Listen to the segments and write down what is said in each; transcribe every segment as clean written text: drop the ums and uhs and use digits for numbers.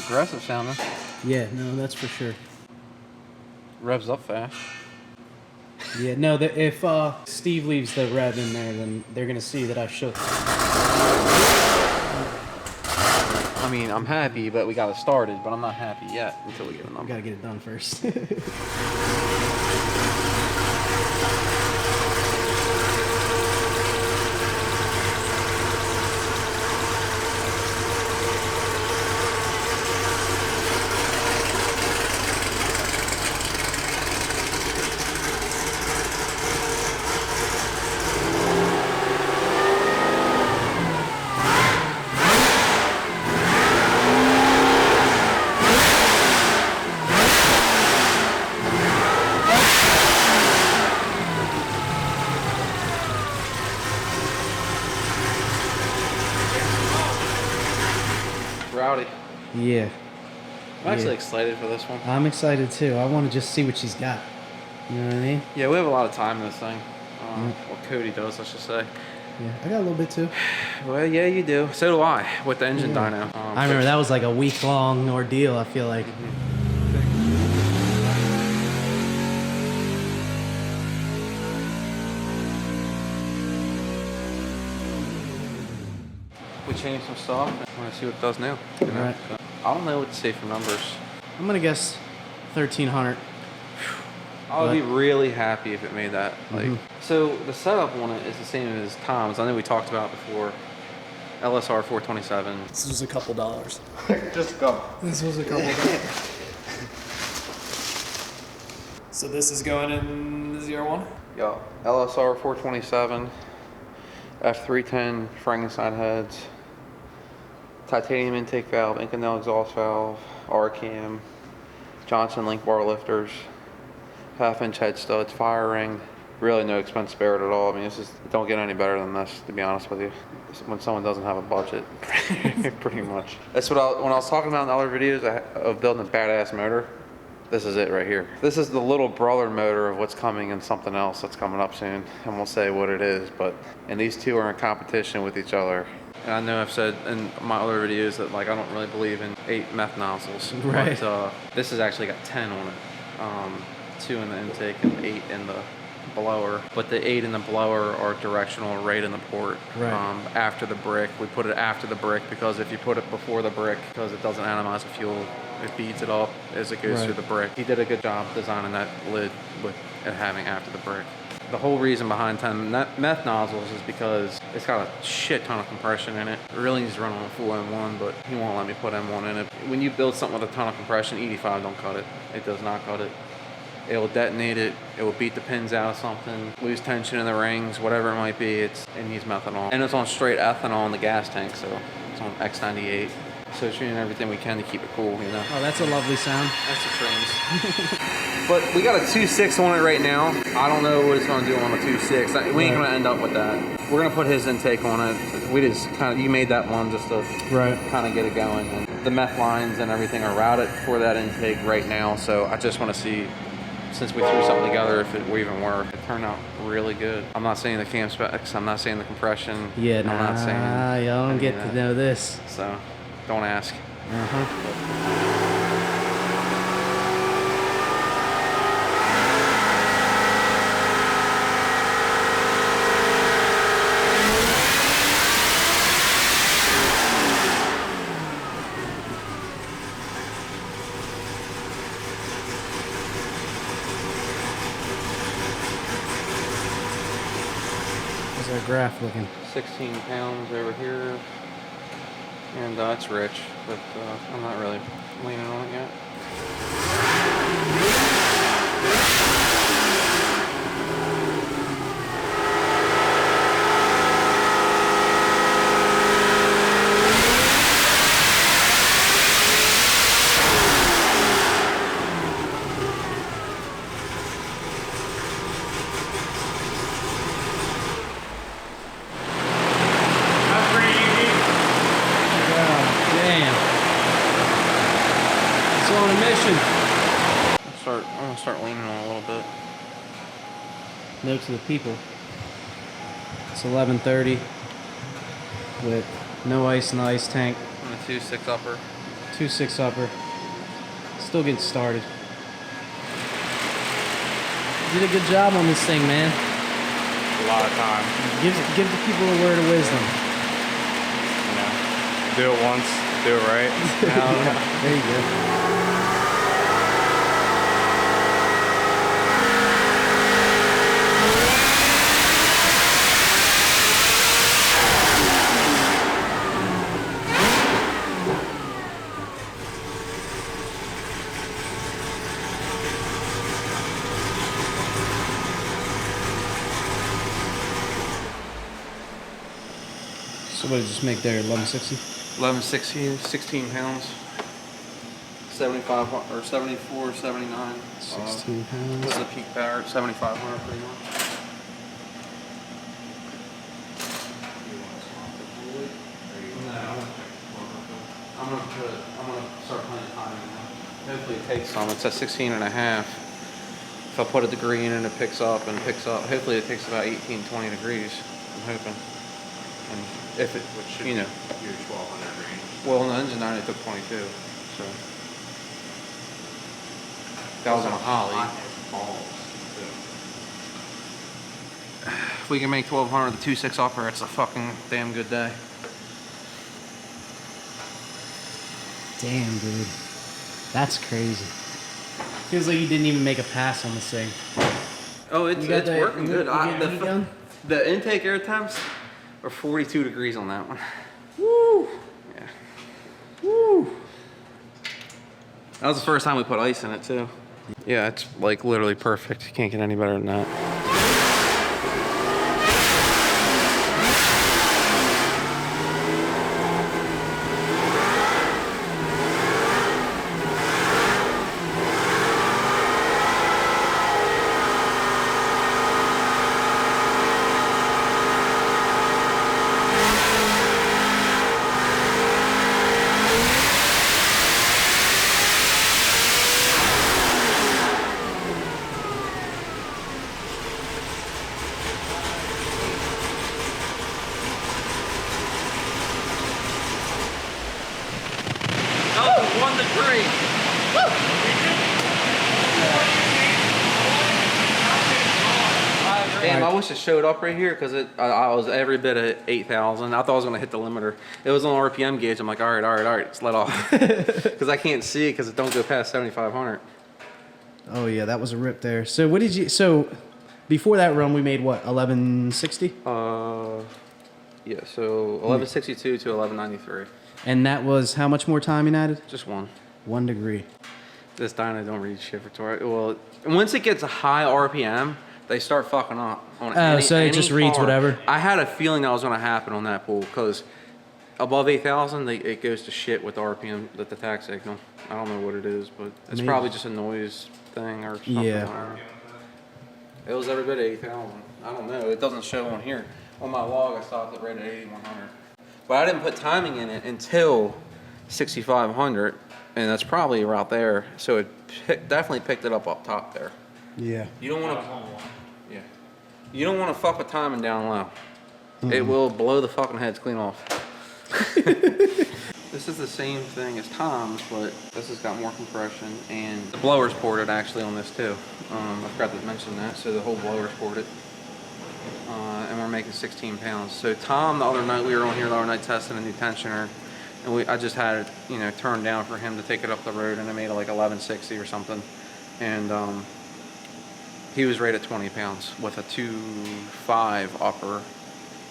aggressive sounding. Yeah, no, that's for sure. Revs up fast. Yeah, no, if Steve leaves the rev in there, then they're gonna see that I shook. I mean, I'm happy, but we got it started, but I'm not happy yet until we get a number. We gotta get it done first. Rowdy. Yeah. I'm actually excited for this one. I'm excited too. I want to just see what she's got. You know what I mean? Yeah, we have a lot of time in this thing. Or Cody does, I should say. Yeah, I got a little bit too. Well, yeah, you do. So do I, with the engine dyno. I remember that was like a week-long ordeal, I feel like. We changed some stuff. I want to see what it does now. You know? Right. So, I don't know what to say for numbers. I'm gonna guess 1,300. I would be really happy if it made that. Like, so the setup on it is the same as Tom's. I know we talked about before. LSR 427. This was a couple dollars. Just go. This was a couple dollars. So this is going in the ZR1? Yeah. LSR 427. F310 Frankenstein heads. Titanium intake valve, Inconel exhaust valve, R-cam, Johnson link bar lifters, half-inch head studs, fire ring. Really no expense spared at all. I mean, don't get any better than this, to be honest with you. When someone doesn't have a budget, pretty much. That's what when I was talking about in other videos of building a badass motor. This is it right here. This is the little brother motor of what's coming in something else that's coming up soon, and we'll say what it is. And these two are in competition with each other. And I know I've said in my other videos that like I don't really believe in 8 meth nozzles, right? But this has actually got 10 on it. 2 in the intake and 8 in the blower. But the 8 in the blower are directional right in the port. Right. After the brick, we put it after the brick because if you put it before the brick, because it doesn't atomize the fuel, it beads it up as it goes through the brick. He did a good job designing that lid with it having after the brick. The whole reason behind 10 meth nozzles is because it's got a shit ton of compression in it. It really needs to run on a full M1, but he won't let me put M1 in it. When you build something with a ton of compression, 85 don't cut it. It does not cut it. It will detonate it. It will beat the pins out of something, lose tension in the rings, whatever it might be. It needs methanol. And it's on straight ethanol in the gas tank, so it's on X98. So it's doing everything we can to keep it cool, you know. Oh, that's a lovely sound. That's the trains. But we got a 2.6 on it right now. I don't know what it's going to do on the 2.6. We ain't going to end up with that. We're going to put his intake on it. We just kind of, you made that one just to kind of get it going. And the meth lines and everything are routed for that intake right now. So I just want to see, since we threw something together, if it will even work. It turned out really good. I'm not saying the cam specs. I'm not saying the compression. Yeah, I'm not saying y'all don't get to know this. So don't ask. How's our graph looking? 16 pounds over here. And it's rich, but I'm not really leaning on it yet. On a mission. I'm gonna start leaning on it a little bit. Note to the people. It's 11:30 with no ice in the ice tank. And a 2.6 upper. 2.6 upper. Still getting started. You did a good job on this thing, man. A lot of time. Give the people a word of wisdom. You know, do it once, do it right. There you go. So what did you just make there? 1160? 1160, 16 pounds. 75 or 74, 79. 16 pounds. Was the peak power at 7,500 pretty much. No, I'm gonna start playing timing now. Hopefully it takes some. It's at 16 and a half. If I put a degree in and it picks up, hopefully it takes about 18, 20 degrees. I'm hoping. And if it, you know, Your 1200 range. well, in the engine 9 it took 22, so. That was on a Holly. If we can make 1200 with the 2.6 upper, it's a fucking damn good day. Damn, dude. That's crazy. Feels like you didn't even make a pass on this thing. Oh, it's working good. The The intake air temps are 42 degrees on that one. Woo! Yeah. Woo! That was the first time we put ice in it too. Yeah, it's like literally perfect. You can't get any better than that. That was 1 degree. Damn, I wish it showed up right here because I was every bit at 8,000. I thought I was going to hit the limiter. It was on RPM gauge. I'm like, all right, it's let off. Because I can't see it because it don't go past 7,500. Oh yeah, that was a rip there. So what did you? So before that run, we made what? 1160. Yeah, so 1162 to 1193. And that was how much more time you added? Just one. 1 degree. This dyno don't read shit for torque. Well, once it gets a high RPM, they start fucking up. On So it just reads car. whatever? I had a feeling that was going to happen on that pool because above 8,000, it goes to shit with the RPM, with the tach signal. I don't know what it is, but it's Maybe. probably just a noise thing or something. Yeah. It was every bit of 8,000. I don't know. It doesn't show on here. On my log, I stopped it right at 8,100. But I didn't put timing in it until 6,500, and that's probably right there. So it definitely picked it up top there. Yeah. You don't want to. Yeah. You don't want to fuck with timing down low. It will blow the fucking heads clean off. This is the same thing as Tom's, but this has got more compression, and the blower's ported actually on this too. I forgot to mention that. So the whole blower's ported. And we're making 16 pounds. So Tom, the other night, we were on here the other night testing a new tensioner, and I just had it, turned down for him to take it up the road, and I made it like 1160 or something. And he was right at 20 pounds with a 2.5 upper.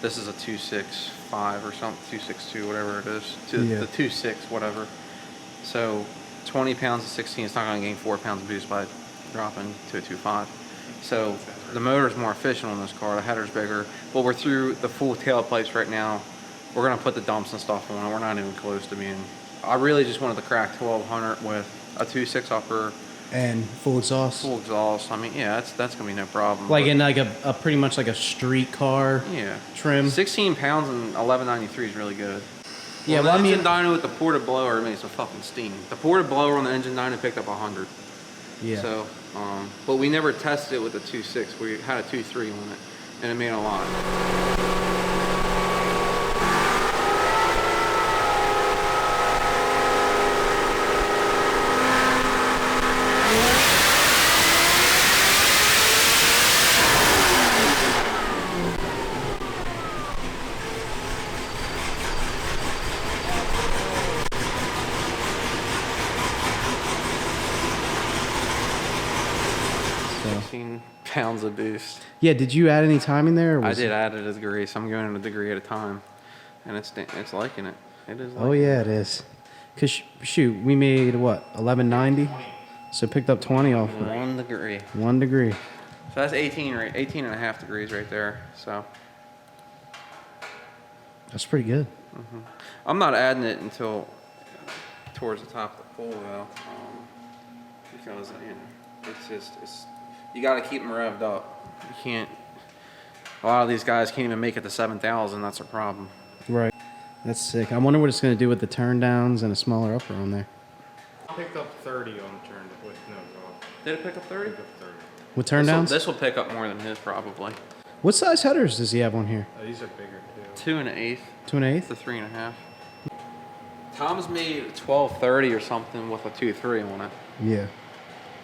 This is a 2.65 or something, 2.62, whatever it is. The 2.6, whatever. So 20 pounds of 16 is not going to gain 4 pounds of boost by dropping to a 2.5. So the motor's more efficient on this car. The header's bigger. But we're through the full tailpipes right now. We're going to put the dumps and stuff on it. We're not even close to being... I really just wanted to crack 1,200 with a 2.6 upper. And full exhaust. Full exhaust. I mean, yeah, that's going to be no problem. Like in like a pretty much like a street car trim. 16 pounds and 1193 is really good. Yeah, well, well, I the mean... engine dyno with the ported blower makes some fucking steam. The ported blower on the engine dyno picked up 100. Yeah. So, but we never tested it with a 2.6. We had a 2.3 on it, and it made a lot. 14 pounds of boost. Yeah, did you add any timing there? Or I was did it- add it a degree, so I'm going a degree at a time. And it's liking it. It is liking Oh yeah, it is. Cause shoot, we made what 1190, so picked up 20 off it. of 1 degree. 1 degree. So that's 18 and a half degrees right there. So That's pretty good. I'm not adding it until towards the top of the pole though, because it's you got to keep them revved up. You can't. A lot of these guys can't even make it to 7,000. That's a problem. Right. That's sick. I wonder what it's gonna do with the turn downs and a smaller upper on there. I picked up 30 on the turn with no exhaust. Did it pick up 30? Picked up 30. With turn downs? This will pick up more than his probably. What size headers does he have on here? These are bigger too. 2 1/8 2 1/8? to 3 1/2. Tom's made 1230 or something with a 2.3 on it, Yeah.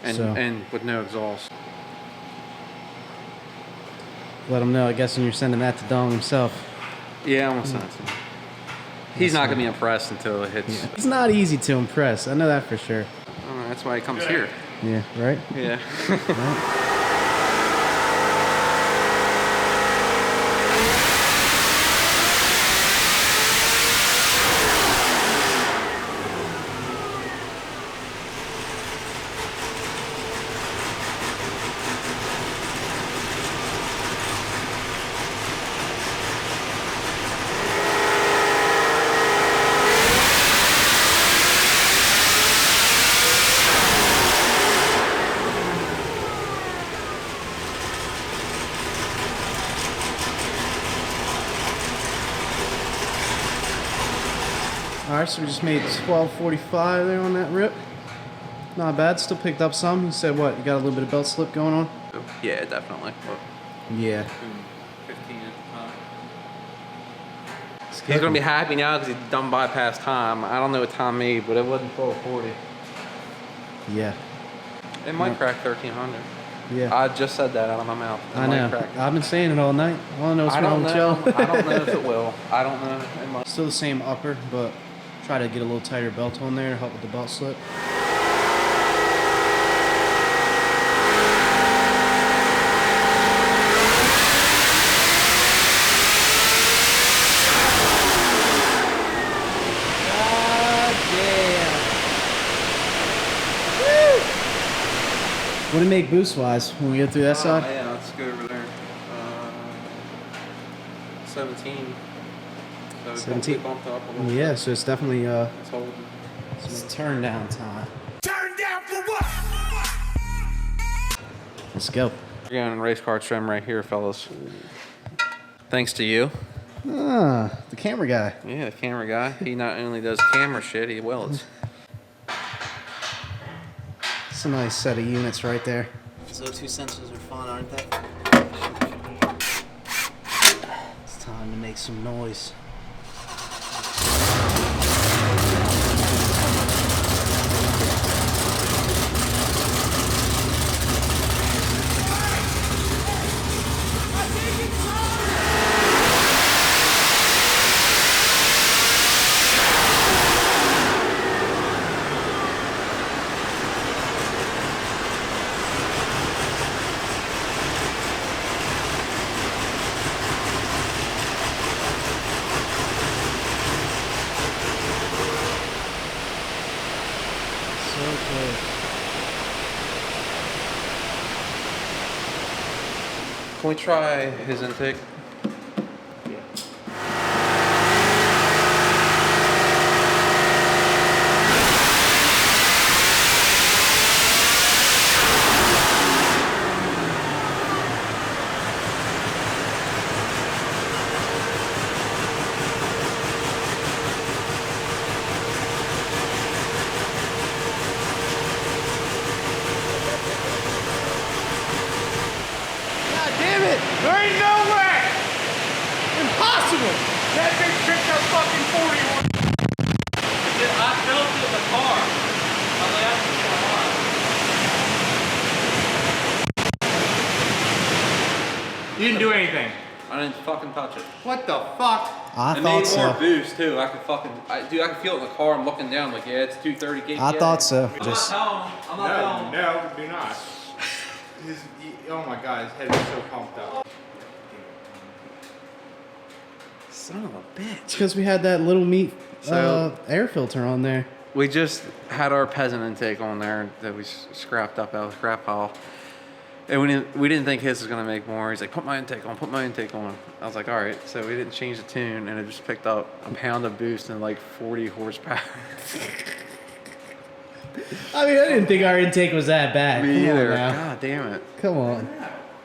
and with no exhaust. Let him know. I guess when you're sending that to Dong himself. Yeah, I'm gonna send it to him. He's not gonna be impressed until it hits. It's not easy to impress. I know that for sure. That's why he comes here. Yeah. Right. Yeah. Right. All right, so we just made 1245 there on that rip. Not bad. Still picked up some. You said what? You got a little bit of belt slip going on? Yeah, definitely. Yeah. 15 at the time. He's gonna be happy now because he's done bypass time. I don't know what time made, but it wasn't 1240. Yeah. It might crack 1300. Yeah. I just said that out of my mouth. It I might know. crack. I've been saying it all night. I want to know what's I wrong don't with know. Joe. I don't know if it will. I don't know. It might. Still the same upper, but try to get a little tighter belt on there to help with the belt slip. What do you make boost wise when we get through that side? Yeah, let's go over there. 17. So 17. we bumped up a little. Yeah, so it's definitely It's holding. it's turn down time. Turn down for what? Let's go. We're going race car trim right here, fellas. Thanks to you. Ah, the camera guy. Yeah, the camera guy. He not only does camera shit, he welds. It's a nice set of units right there. So two sensors are fun, aren't they? It's time to make some noise. So close. Can we try his intake? God damn it! There ain't no way! Impossible! That thing picked up fucking 41. I felt it in the car. I was like, that's You didn't do anything. I didn't fucking touch it. What the fuck? I It thought made so. more boost too. I could fucking, dude, I could feel it in the car. I'm looking down, like, yeah, it's 230 kPa. I thought so. I'm Just not telling him. I'm not telling him. No, do not. oh my god, his head was so pumped up. Son of a bitch. It's because we had that little meat So- air filter on there. We just had our peasant intake on there that we scrapped up out of the scrap pile. And we didn't think his was going to make more. He's like, put my intake on, put my intake on. I was like, all right. So we didn't change the tune, and it just picked up a pound of boost and like 40 horsepower. I mean, I didn't think our intake was that bad. Me Come on either. now. God damn it. Come on.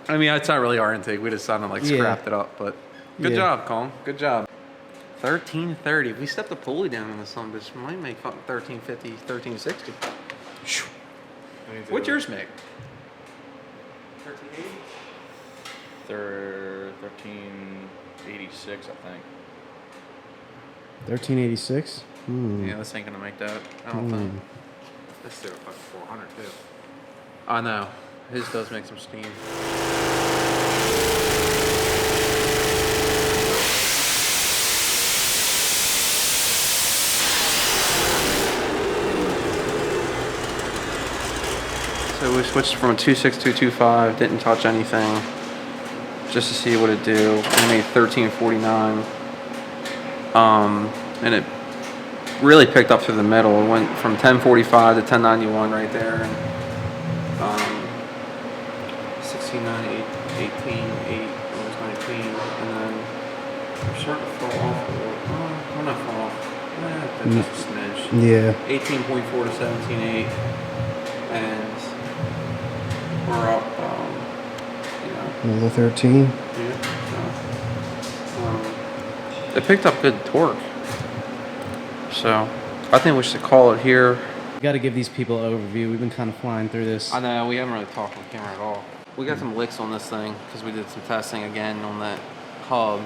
I mean, it's not really our intake. We just sounded like Yeah. scrapped it up. But good Yeah. job, Colin. Good job. 1330. If we stepped the pulley down in the sun, bitch, we might make fucking 1350, 1360. What's yours make? 1380? 1386, I think. 1386. Yeah, this ain't gonna make that. I don't think. This is a fucking 400 too. I know. His does make some steam. So we switched from a 2.6 to 2.5, didn't touch anything, just to see what it'd do. We made 1349. And it really picked up through the middle. It went from 1045 to 1091 right there. And, 16, 9, 8, 18, 8, almost 19. And then we're starting to fall off a little. Oh, I'm not fall off. Just a smidge. Yeah. 18.4 to 17.8. And we're up, Another 13. yeah. So, it picked up good torque. So, I think we should call it here. Got to give these people an overview. We've been kind of flying through this. I know, we haven't really talked on camera at all. We got some licks on this thing because we did some testing again on that hub.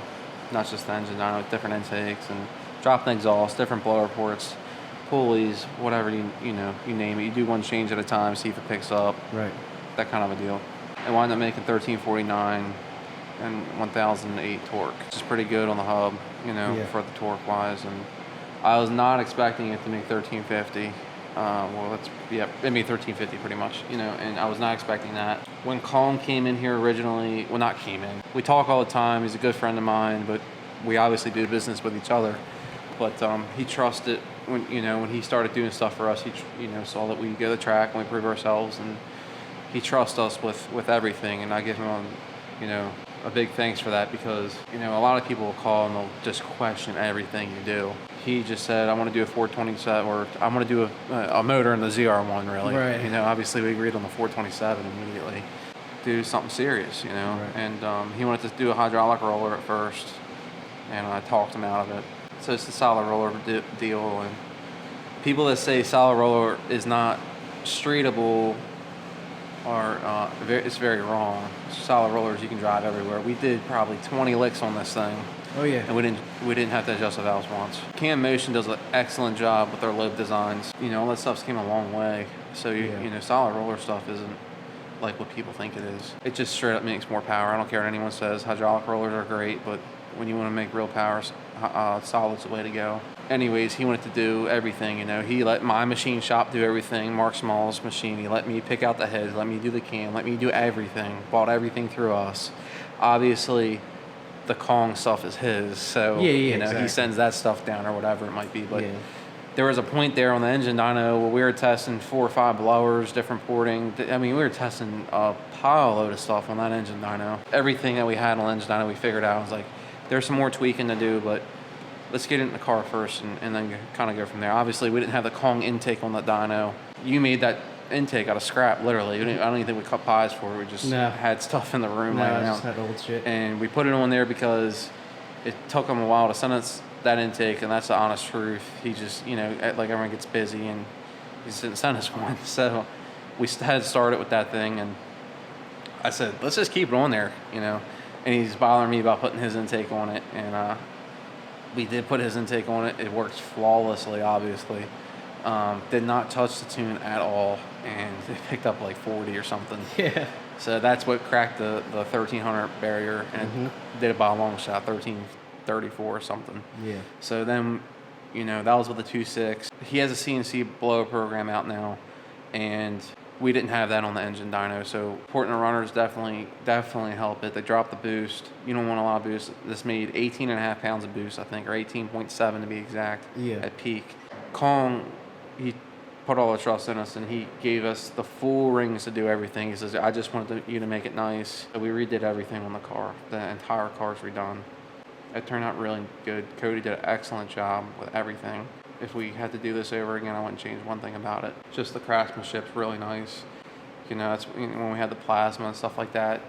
Not just the engine dyno, different intakes and dropping exhaust, different blower ports, pulleys, whatever you name it. You do one change at a time, see if it picks up. Right. That kind of a deal. It wound up making 1349 and 1008 torque, which is pretty good on the hub, Yeah. for the torque wise. And I was not expecting it to make 1350. It made 1350 pretty much, and I was not expecting that. When Colin came in here originally, we talk all the time. He's a good friend of mine, but we obviously do business with each other. But he trusted when he started doing stuff for us. He saw that we go to the track and we prove ourselves, and he trusts us with everything. And I give him a big thanks for that, because a lot of people will call and they'll just question everything you do. He just said, I want to do a 427, or I want to do a motor in the ZR1, really. Right. Obviously we agreed on the 427 immediately. Do something serious, Right. And he wanted to do a hydraulic roller at first, and I talked him out of it. So it's a solid roller deal, and people that say solid roller is not streetable it's very wrong. Solid rollers you can drive everywhere. We did probably 20 licks on this thing. Oh yeah. And we didn't have to adjust the valves once. Cam Motion does an excellent job with their lobe designs. All that stuff's came a long way. So solid roller stuff isn't like what people think it is. It just straight up makes more power. I don't care what anyone says. Hydraulic rollers are great, but when you want to make real power, solid's the way to go. Anyways, he wanted to do everything. He let my machine shop do everything. Mark Small's machine. He let me pick out the heads, let me do the cam, let me do everything. Bought everything through us. Obviously, the Kong stuff is his, so exactly. he sends that stuff down or whatever it might be. But Yeah. there was a point there on the engine dyno where we were testing 4 or 5 blowers, different porting. I mean, we were testing a pile load of stuff on that engine dyno. Everything that we had on the engine dyno, we figured out. I was like, there's some more tweaking to do, but let's get it in the car first and then kind of go from there. Obviously, we didn't have the Kong intake on the dyno. You made that intake out of scrap, literally. I don't even think we cut pies for it. We just had stuff in the room laying I out. just had old shit. And we put it on there because it took him a while to send us that intake, and that's the honest truth. He just, like everyone gets busy, and he just didn't send us one. So we had started with that thing, and I said, let's just keep it on there, And he's bothering me about putting his intake on it, and we did put his intake on it. It works flawlessly, obviously. Did not touch the tune at all, and it picked up like 40 or something. Yeah. So that's what cracked the 1300 barrier, and it did it by a long shot, 1334 or something. Yeah. So then, that was with the 2.6. He has a CNC blower program out now, and We didn't have that on the engine dyno, so porting the runners definitely help it. They drop the boost. You don't want a lot of boost. This made 18.5 pounds of boost, I think, or 18.7 to be exact. Yeah. At peak. Kong, he put all the trust in us, and he gave us the full rings to do everything. He says, I just wanted you to make it nice. So we redid everything on the car. The entire car's redone. It turned out really good. Cody did an excellent job with everything. If we had to do this over again, I wouldn't change one thing about it. Just the craftsmanship's really nice. You know, it's when we had the plasma and stuff like that.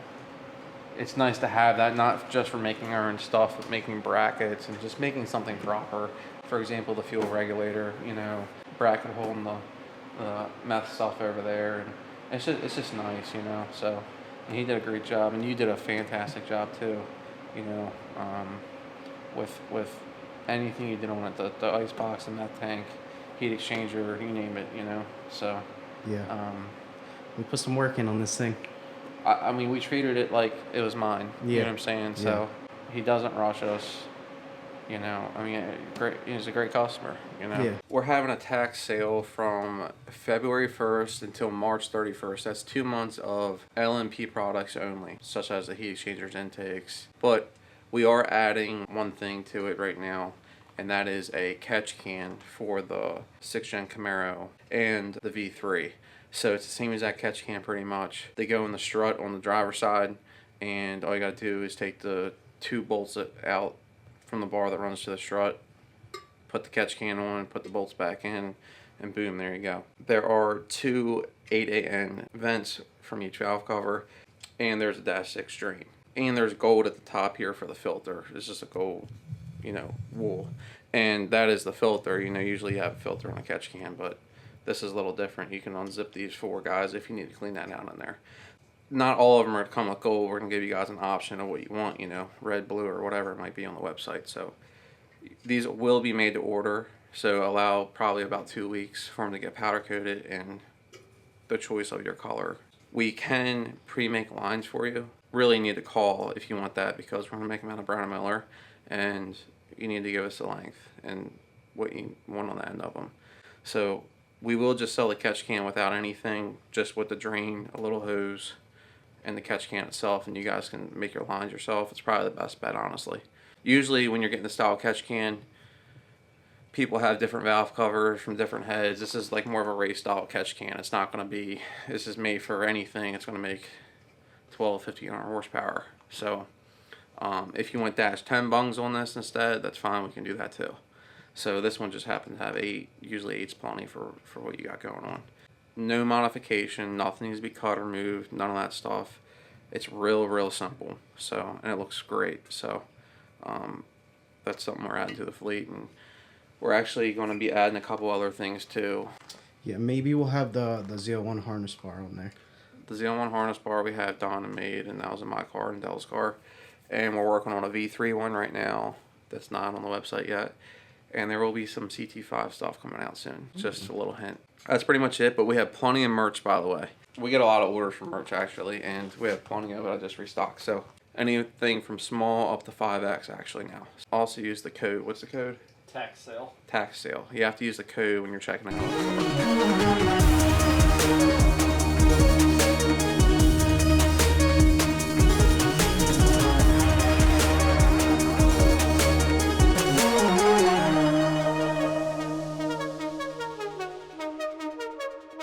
It's nice to have that, not just for making our own stuff, but making brackets and just making something proper. For example, the fuel regulator, you know, bracket holding the meth stuff over there, and it's just nice, you know. So, and he did a great job, and you did a fantastic job too. You know, with anything you did on it, the ice box, the meth tank, heat exchanger, you name it, you know. So Yeah. We put some work in on this thing. I mean, we treated it like it was mine. Yeah. You know what I'm saying? So he doesn't rush us. You know, I mean, he's a great customer, you know. Yeah. We're having a tax sale from February 1st until March 31st. That's 2 months of LMP products only, such as the heat exchangers, intakes. But we are adding one thing to it right now, and that is a catch can for the 6th Gen Camaro and the V3. So it's the same as that catch can pretty much. They go in the strut on the driver's side, and all you gotta do is take the 2 bolts out from the bar that runs to the strut, put the catch can on, put the bolts back in, and boom, there you go. There are 2 8AN vents from each valve cover, and there's a -6 drain. And there's gold at the top here for the filter. It's just a gold, you know, wool. And that is the filter. You know, usually you have a filter on a catch can, but this is a little different. You can unzip these 4 guys if you need to clean that out in there. Not all of them are to come with gold. We're going to give you guys an option of what you want, you know, red, blue, or whatever it might be on the website. So these will be made to order. So allow probably about 2 weeks for them to get powder coated and the choice of your color. We can pre-make lines for you. Really need to call if you want that, because we're going to make them out of Brown & Miller, and you need to give us the length and what you want on the end of them. So we will just sell the catch can without anything, just with the drain, a little hose, and the catch can itself, and you guys can make your lines yourself. It's probably the best bet, honestly. Usually when you're getting the style catch can, people have different valve covers from different heads. This is like more of a race style catch can. It's not going to be, this is made for anything. It's going to make 12, 1500 horsepower. So if you want -10 bungs on this instead, that's fine. We can do that too. So this one just happened to have 8. Usually 8's plenty for what you got going on. No modification, nothing needs to be cut or moved, none of that stuff. It's real simple. So, and it looks great. So that's something we're adding to the fleet, and we're actually going to be adding a couple other things too. Yeah, maybe we'll have the ZR1 harness bar on there. The ZR1 harness bar we have done and made, and that was in my car and Dell's car. And we're working on a V3 one right now that's not on the website yet. And there will be some CT5 stuff coming out soon. Just a little hint. That's pretty much it, but we have plenty of merch, by the way. We get a lot of orders for merch, actually, and we have plenty of it. I just restocked. So anything from small up to 5X, actually, now. Also use the code. What's the code? Tax sale. Tax sale. You have to use the code when you're checking out.